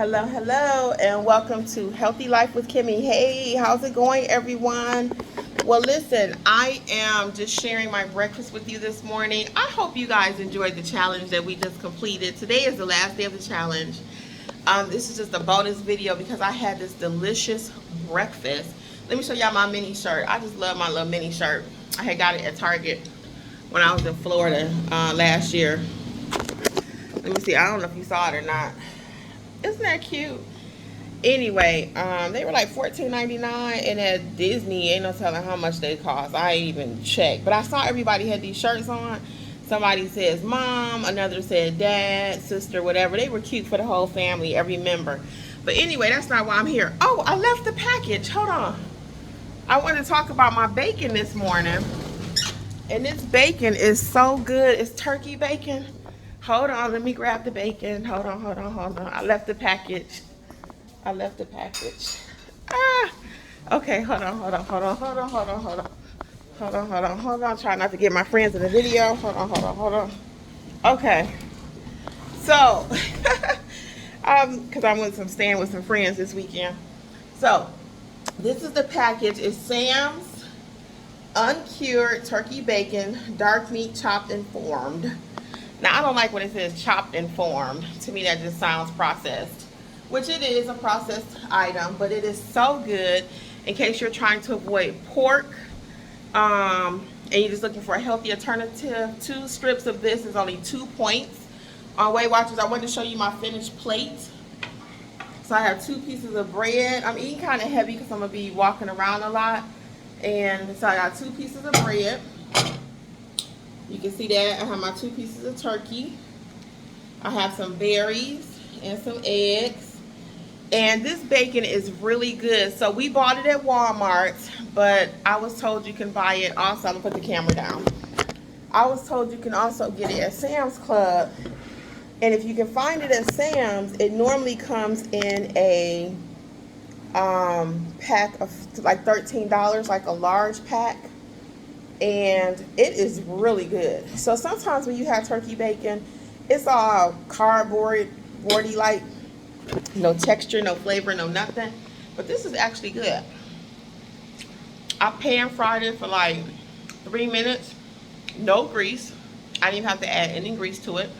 Hello, hello, and welcome to Healthy Life with Kimmi. Hey, how's it going, everyone? Well, listen, I am just sharing my breakfast with you this morning. I hope you guys enjoyed the challenge that we just completed. Today is the last day of the challenge. This is just a bonus video because I had this delicious breakfast. Let me show y'all my mini shirt. I just love my little mini shirt. I had got it at Target when I was in Florida last year. Let me see. I don't know if you saw it or not. Isn't that cute? Anyway, they were like $14.99, and at Disney, ain't no telling how much they cost. I ain't even checked, but I saw everybody had these shirts on. Somebody says mom, another said dad, sister, whatever. They were cute for the whole family, every member. But anyway, that's not why I'm here. Oh, I left the package. Hold on. I wanted to talk about my bacon this morning, and this bacon is so good. It's turkey bacon. Hold on, let me grab the bacon. Hold on. I left the package. Okay, hold on. Try not to get my friends in the video. Hold on. Okay. So, because I went staying with some friends this weekend. So, this is the package. It's Sam's uncured turkey bacon, dark meat chopped and formed. Now, I don't like when it says chopped and formed. To me, that just sounds processed, which it is a processed item, but it is so good in case you're trying to avoid pork and you're just looking for a healthy alternative. 2 strips of this is only 2 points. On Weight Watchers, I wanted to show you my finished plate. So I have 2 pieces of bread. I'm eating kind of heavy because I'm going to be walking around a lot. And so I got 2 pieces of bread. You can see that I have my 2 pieces of turkey. I have some berries and some eggs. And this bacon is really good. So we bought it at Walmart, but I was told you can buy it also. I'm gonna put the camera down. I was told you can also get it at Sam's Club. And if you can find it at Sam's, it normally comes in a pack of like $13, like a large pack. And it is really good. So sometimes when you have turkey bacon, it's all cardboardy, like no texture, no flavor, no nothing. But this is actually good. I pan fried it for like 3 minutes, no grease. I didn't even have to add any grease to it.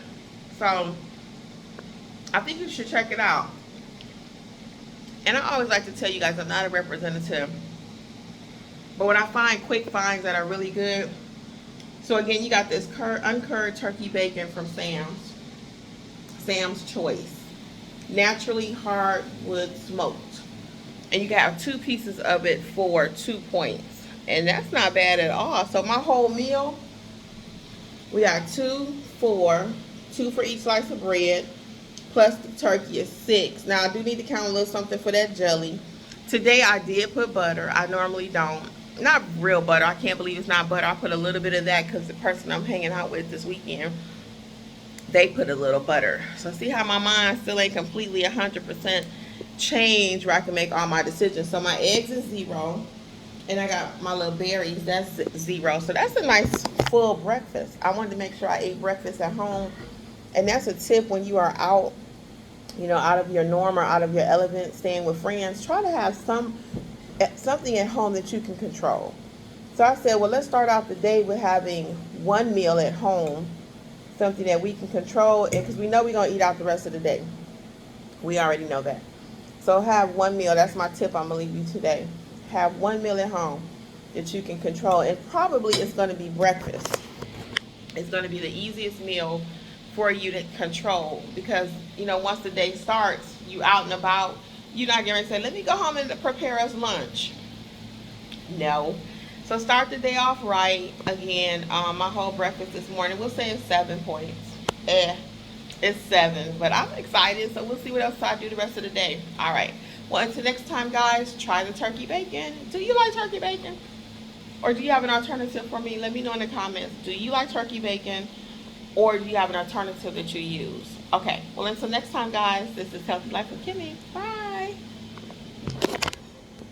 So I think you should check it out. And I always like to tell you guys I'm not a representative, but when I find quick finds that are really good. So again, you got this uncured turkey bacon from Sam's Choice. Naturally hardwood smoked. And you can have 2 pieces of it for 2 points. And that's not bad at all. So my whole meal, we got 2 for each slice of bread, plus the turkey is 6. Now I do need to count a little something for that jelly. Today I did put butter. I normally don't. Not real butter. I can't believe it's not butter. I put a little bit of that because the person I'm hanging out with this weekend, they put a little butter. So see how my mind still ain't completely 100% changed where I can make all my decisions. So my eggs is 0. And I got my little berries. That's 0. So that's a nice full breakfast. I wanted to make sure I ate breakfast at home. And that's a tip when you are out, out of your norm or out of your element, staying with friends. Try to have something at home that you can control. So I said, well, let's start out the day with having 1 meal at home, something that we can control, and because we know we're going to eat out the rest of the day. We already know that. So have 1 meal. That's my tip I'm going to leave you today. Have 1 meal at home that you can control, and probably it's going to be breakfast. It's going to be the easiest meal for you to control because, once the day starts, you out and about, you're not going to say, let me go home and prepare us lunch. No. So start the day off right. Again, my whole breakfast this morning, we'll say it's 7 points. It's 7, but I'm excited, so we'll see what else I do the rest of the day. All right. Well, until next time, guys, try the turkey bacon. Do you like turkey bacon? Or do you have an alternative for me? Let me know in the comments. Do you like turkey bacon? Or do you have an alternative that you use? Okay. Well, until next time, guys, this is Healthy Life with Kimmi. Bye.